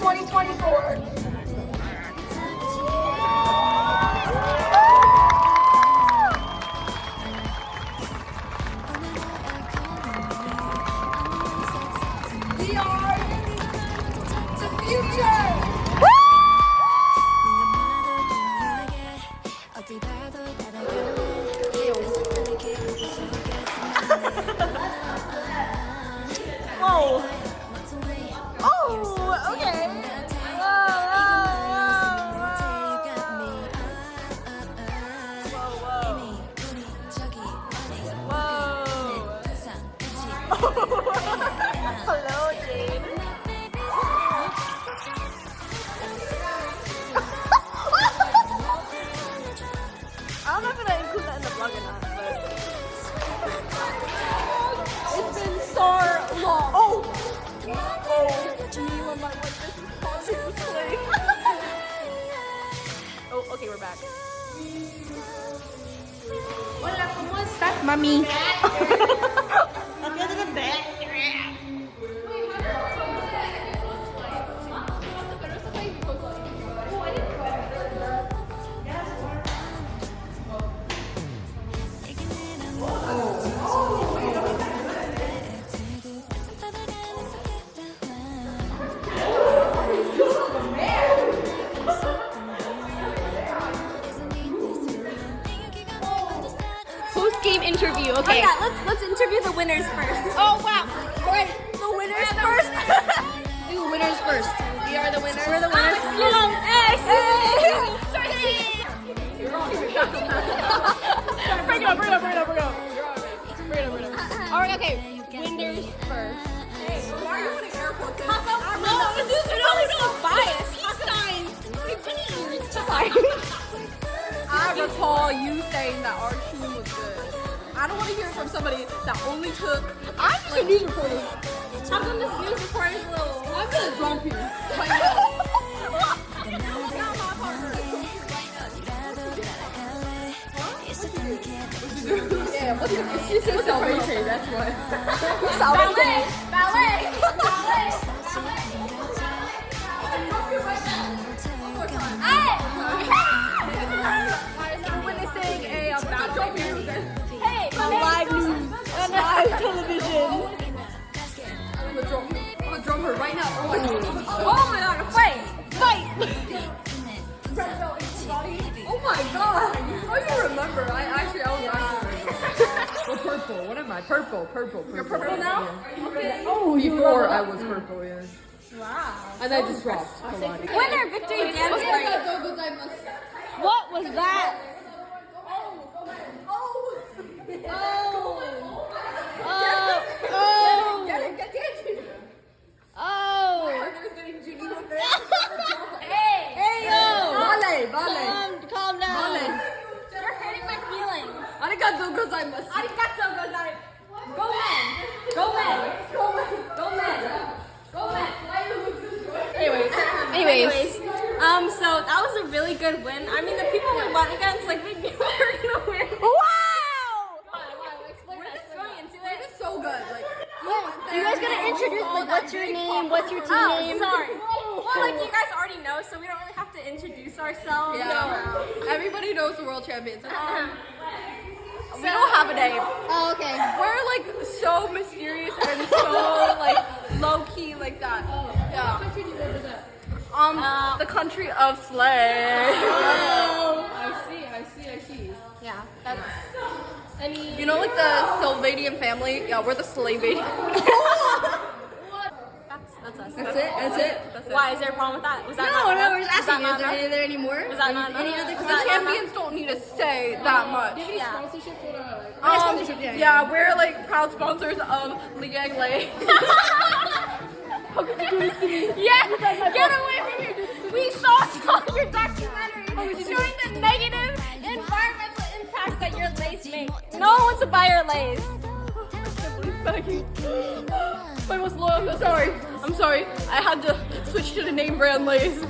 2024. We are the future. Whoa. Oh, okay. Hello, Jade. I don't know if I'm gonna include that in the vlog or not, but it's been so long. Oh, you and my like this is causing this play. Oh, okay, we're back. Hola, ¿cómo estás, mami? Let's go to the bed. Post-game interview, okay. Oh yeah, let's interview the winners first. Oh wow, right. The winners first. Do winners first. We are the winners. We're the winners. Bring it up. Alright, okay. Winners first. Hey, why are you putting air quotes in? No, bias. I recall you saying that our team was good. I don't want to hear it from somebody that only took. I'm just a news reporter. How come this news report is little? I'm gonna drunk you. Yeah, what's the she said salvation, that's what. Salvation. Ballet. Witnessing a battle Hey, live news, live television. I'm gonna drum her right now. oh my god, fight. Oh my god! How do you remember? I was well, purple. What am I? Purple. You're purple now? Okay. Oh, before I was purple, yeah. Wow. And I just dropped. Winner, victory dance party. What was that? Calm down. You're hurting my feelings. Arigatou gozaimasu. Arigatou gozaimasu. Go men. Go men. Go men. Go men. Anyways. So that was a really good win. I mean, the people we went against, like, we knew we were gonna win. Wow! We're just going into it. It's so good. Like, You guys gotta introduce, like, what's your name, what's your team Oh, name? sorry. Well, like, you guys already know, so we don't really have to introduce ourselves. yeah. Everybody knows the world champions. We So- don't have a name. Oh, okay. We're like so mysterious and so like low key like that. Yeah. What country do you represent? The country of slay. Oh, I see. Yeah, that's... Any... You know, like the Sylvanian family? Yeah, we're the Slavadian. That's us. That's it. Why? Is there a problem with that? Was that No, not enough? we're just Was that asking, not enough? are there any more? Was that not enough? Any other Was The that not champions don't need to say that much. Yeah. sponsorship for the... sponsorship, Yeah, we're like proud sponsors of Liang Lei. Yeah, get away from here. We saw your documentary showing the negative environmental impact that your lace makes. No one wants to buy your lace. My most loyal. I'm sorry. I had to switch to the name brand Lays.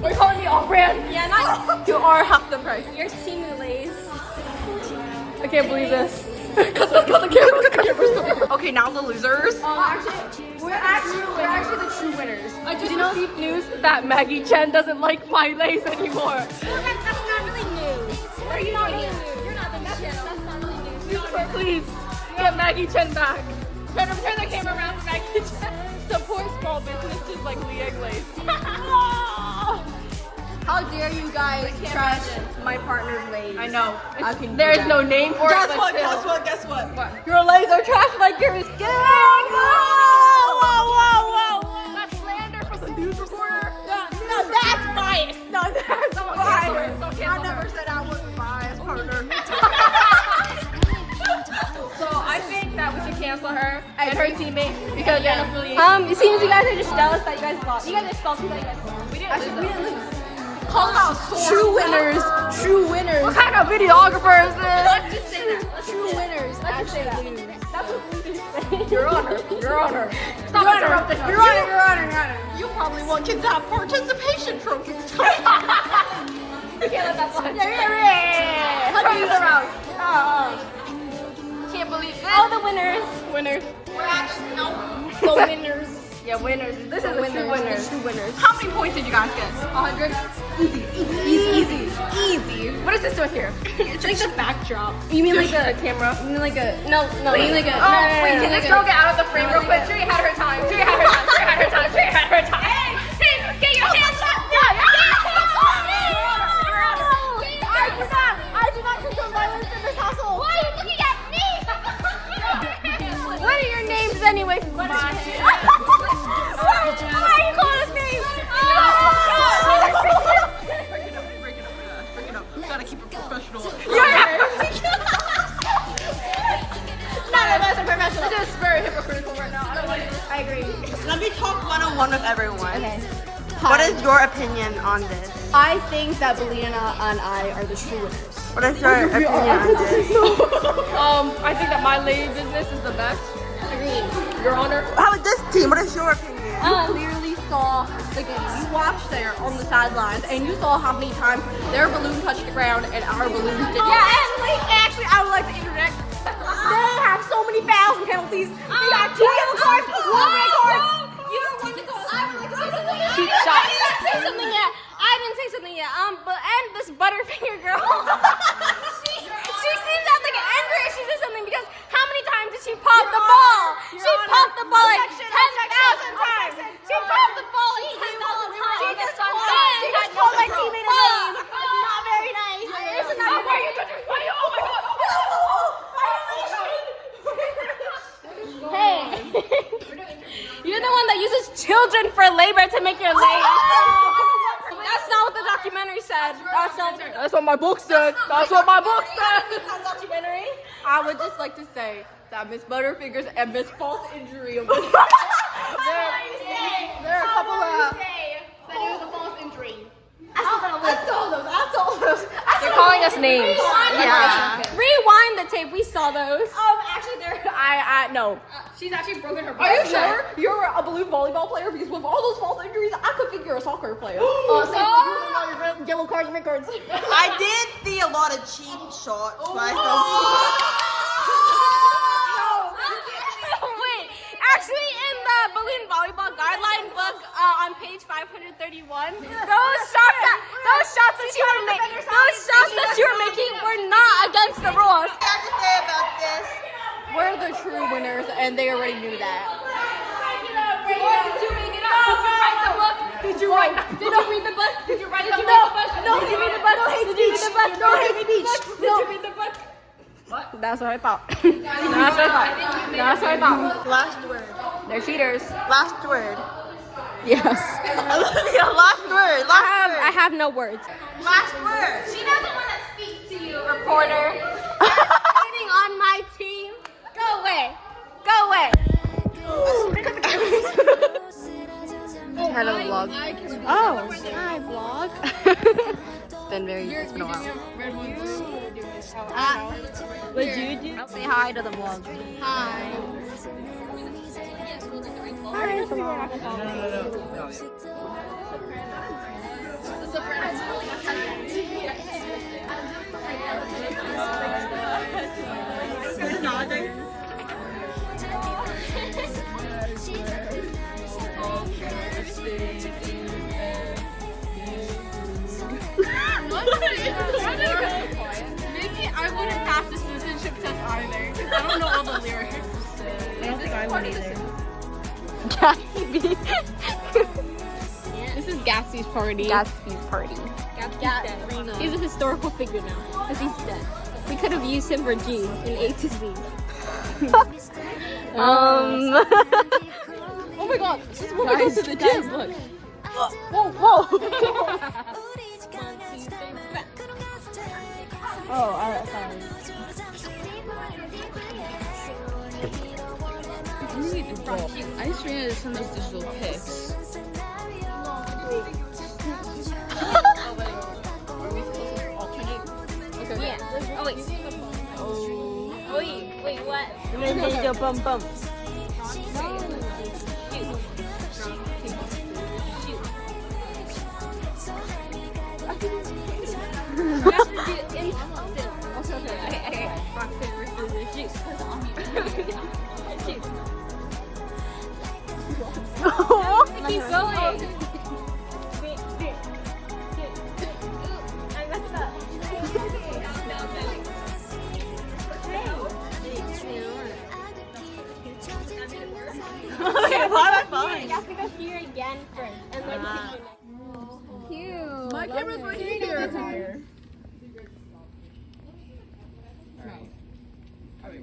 We're calling me off brand. Yeah, not You are half the price. your Timu lace. I can't believe this. Cut the camera. Okay, now the losers. We're actually the true winners. I just received news that Maggie Chen doesn't like my lace anymore. Well, that's not really news. Are you not really new? You're not the best. That's not really new. Please, get Maggie Chen back. Turn the camera around for Maggie Chen. Support small businesses like Lieg Lace. How dare you guys trash my partner's lace? I know. I can do There's that. no name for Guess it. what? But Guess still. what? Guess what? Your lace are trash like your skin. Whoa! That's slander from the news reporter. No, that's bias. No, that's bias. I never said I wasn't biased, partner. So I think that we should cancel her and her teammate because they're an affiliate. It seems you guys are just jealous that you guys lost. You guys are salty that you guys lost. We didn't lose. Call out true winners. True winners. What kind of videographer is this? Let's just say that. True winners. Let's just say that. That's what we say. Your Honor. Your Honor. Stop interrupting us. Your Honor, Your Honor, Your Honor. You probably want kids to have participation trophies. You can't let that slide. Yeah. Turn this around. Can't believe it. All the winners. Winners. The winners. Yeah, winners. This is the true winners. True winners. How many points did you guys get? 100. Easy. What is this doing here? It's like the backdrop. You mean like a camera? You mean like a no? You mean like a Wait, can this girl get out of the frame real quick? She had her time. She had her time. Hey, get your hands up! I do not condone violence in this household. Why are you looking at me? What are your names anyway? Why are you calling us names? Break it up. We gotta keep it professional. None of us are professional. This is very hypocritical right now. I don't like it. I agree. Let me talk one-on-one with everyone. Okay. What is your opinion on this? I think that Belina and I are the true winners. What is your opinion on this? I think that my lady business is the best. Agreed. Your Honor. How about this team? What is your opinion? You clearly saw the game. You watched there on the sidelines, and you saw how many times their balloon touched the ground and our balloon didn't. Yeah, and actually, I would like to interject. They have so many fouls and penalties. We got 2 yellow cards, 1 red card. You don't want to go. I would like to say something. Cheap shot. I didn't say something yet. But this Butterfinger girl, she seems to have like anger issues or something because how many times did she pop the ball? She popped the ball like 10,000 times. She popped the ball like 10,000 times. She just called my teammate a name. It's not very nice. Isn't that Why are you touching? Why are you? Oh my God. Hey, you're the one that uses children for labor to make your lace. That's not what the documentary said. That's what my book said. That's what my book said. documentary? I would just like to say that Miss Butterfingers and Miss False Injury. There are a couple of. That it was a false injury. I saw those. They're calling us names. Yeah. Rewind the tape. We saw those. Actually, they're. No. She's actually broken her. Are you sure you're a balloon volleyball player? Because with all those false injuries, I could think you're a soccer player. Yellow cards and red cards. I did see a lot of cheap shots, but I Wait, actually, in the balloon volleyball guideline book on page 531, those shots that you were making were not against the rules. What do you have to say about this? We're the true winners, and they already knew that. Did you write the book? Did you read the book? Did you write the book? No, Did you read the book? no hate Did you read the book? speech. No hate speech. Did you read the book? That's what I thought. That's what I thought. Last word. They're cheaters. Last word. Yes. Olivia, last word. I have no words. Last word. She doesn't want to speak to you, reporter. Fighting on my team. Go away. Go away. Hello, vlog. Oh, hi, vlog. It's been a while. What did you do? Say hi to the vlog. Hi. Hi, vlog. Nodding. wouldn't pass the citizenship test either because I don't know all the lyrics. I don't think I would either. This is Gatsby's party. Gatsby's party. Gatsby's dead. He's a historical figure now because he's dead. We could have used him for G in A to Z. Oh my god, this is when we go to the gym. Look. Whoa, whoa. Oh, alright, sorry. I just ran into some of those digital pics. Yeah. Oh wait. Wait, what? Bum bum. You have to do instant. Okay. Rock, paper, scissors, shoot. Shoot. Keep going. I messed up. Okay, why am I falling? You have to go here again first, and then cute. My camera's right here.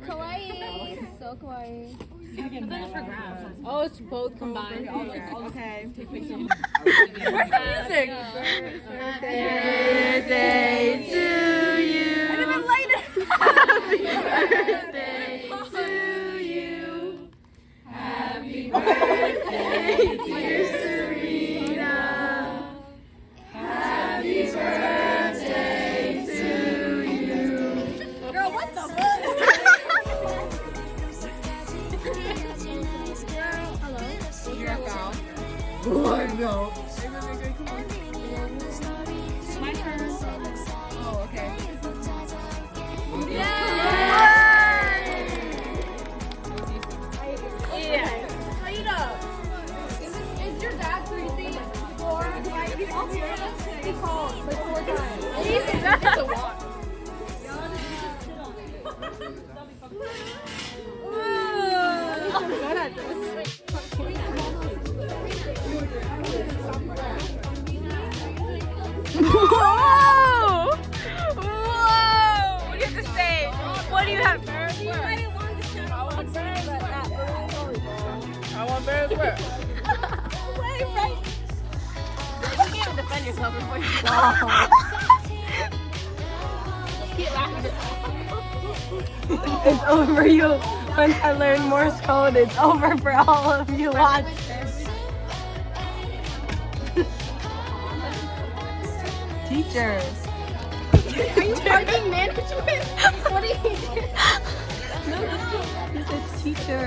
Kawaii. So kawaii. Oh, it's both combined. Okay. Where's the music? Birthday to you. I didn't light it. Happy birthday to you. Happy birthday, dear Serena. Happy birthday to you. Girl, what the fuck? Oh, I know. My turn. Oh, okay. Yeah. Is your dad crazy? Flor, why did he call He called like 4 times. That's a lot. I'm good at this. Whoa! Whoa! What do you have to say? What do you have? I want Bears where? You can't defend yourself before you It's over for you. Once I learn Morse code, it's over for all of you. Watch. Teachers. Are you parking management? What are you doing? No, this is teacher.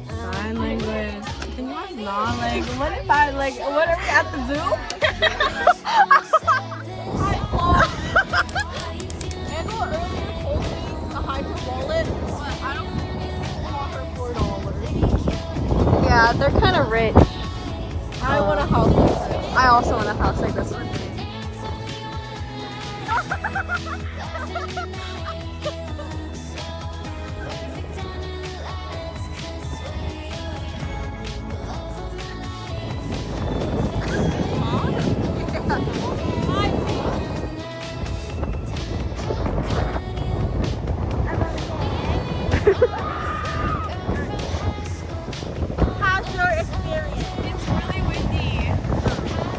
Sign language. Can you watch non-language? What if I what are we at the zoo? Angela earlier told me a hyper wallet, but I don't want her $4. Yeah, they're kind of rich. I want a house like this. I also want a house like this one. How's your experience? It's really windy.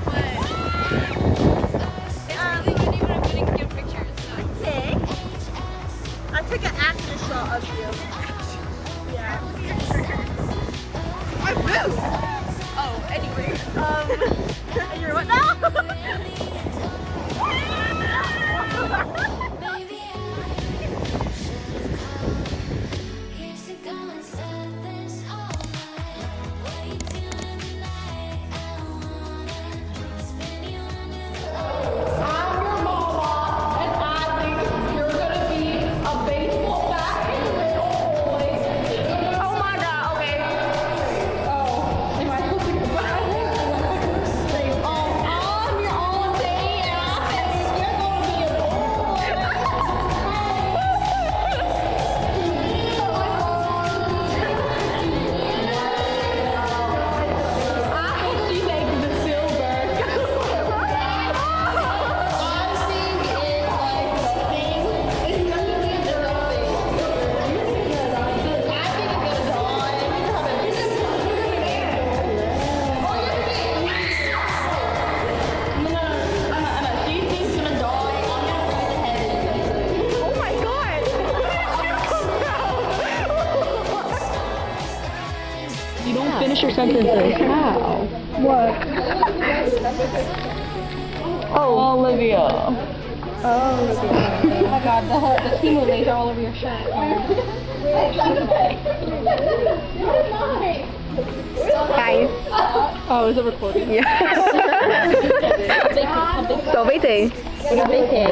But it's really windy when I'm getting good pictures. Okay. I took an action shot of you. My boots! Oh, anyway. And you're what now? finish your sentences. How? What? Oh, Olivia. Oh my god, the tea movies are all over your shirt. Guys. Oh, is it recording? Yeah. So busy. So busy.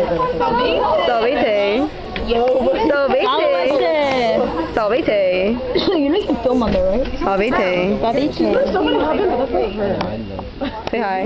So busy. You make a film on there, right? So busy. Say hi.